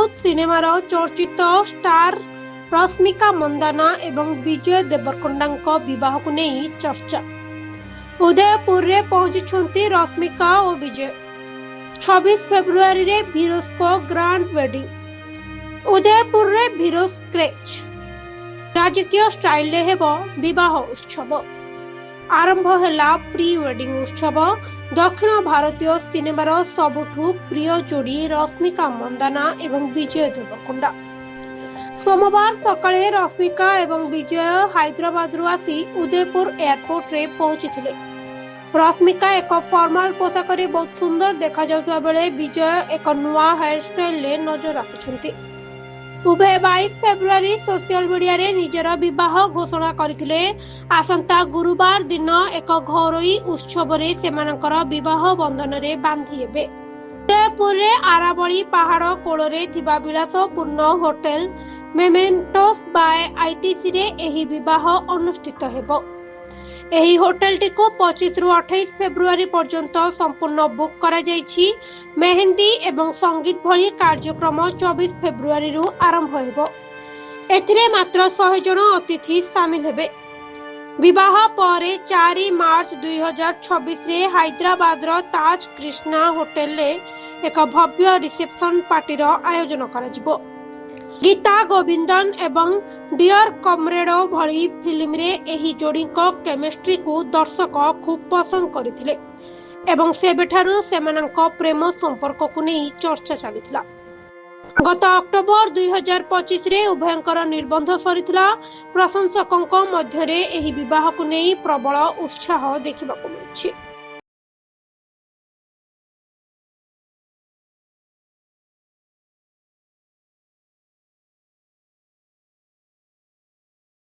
South सिनेमार चर्चित star Rashmika Mandanna एवं विजय देवरकोंडा विवाह को नहीं चर्चा। उदयपुर रे पहुंची रश्मिका और विजय। 26 फेब्रुआरी रे भीरोस को ग्रांड वेडिंग। उदयपुर रे भीरोस क्रेच राजकीय स्टाइल रे हेबो विवाह उत्सव। आरंभ हैला प्री वेडिंग उत्सव। दक्षिण भारतीय सिनेमार सबुठु प्रिय जोड़ी रश्मिका मंदाना एवं विजय देवरकोंडा। सोमवार सकाळे रश्मिका एवं विजय हैदराबाद रु आसी उदयपुर एयरपोर्ट रे पहुंची। रश्मिका एक फॉर्मल पोशाक रे बहुत सुंदर देखा जाउतबा बेले विजय एक नुआ हेयर स्टाइल ले नजर आछुछंती। उभय 22 फेब्रुआरी सोशल मीडिया रे निजर विवाह घोषणा करथिले। आसंता गुरुवार दिन एक घरोई उत्सव रे सेमानकर विवाह बंधन रे बांधी हेबे। उदयपुर रे आरावली पहाड़ कोल रे थिबा विलासपूर्ण होटल मेमेंटोस बाय आईटीसी रे एही विवाह अनुष्ठित हेबो। एही होटल टी को 25 रु 28 फेब्रुआरी पर्यंत संपूर्ण बुक करा जायछि। मेहंदी एवं संगीत भली कार्यक्रम 24 फेब्रुआरी रु आरंभ हेबो। एथिरे मात्र 100 जन अतिथि शामिल हेबे। विवाह परे 4 मार्च 2026 रे हैदराबाद रो ताज कृष्णा होटल रे एक भव्य रिसेप्शन पार्टी रो आयोजन करा जिवो। गीता गोविंदन एवं डियर कमरेडो भली फिल्म रे एही जोड़ी को केमिस्ट्री को दर्शक खूब पसंद करथिले एवं सेबेठारु सेमानंको प्रेम संपर्क को नहीं चर्चा चलीथिला। गत अक्टोबर 2025 रे उभयंकर निर्बंध सरीथिला। प्रशंसकंको मध्य रे एही विवाह को नहीं प्रबल उत्साह देखिबा को मिलछि।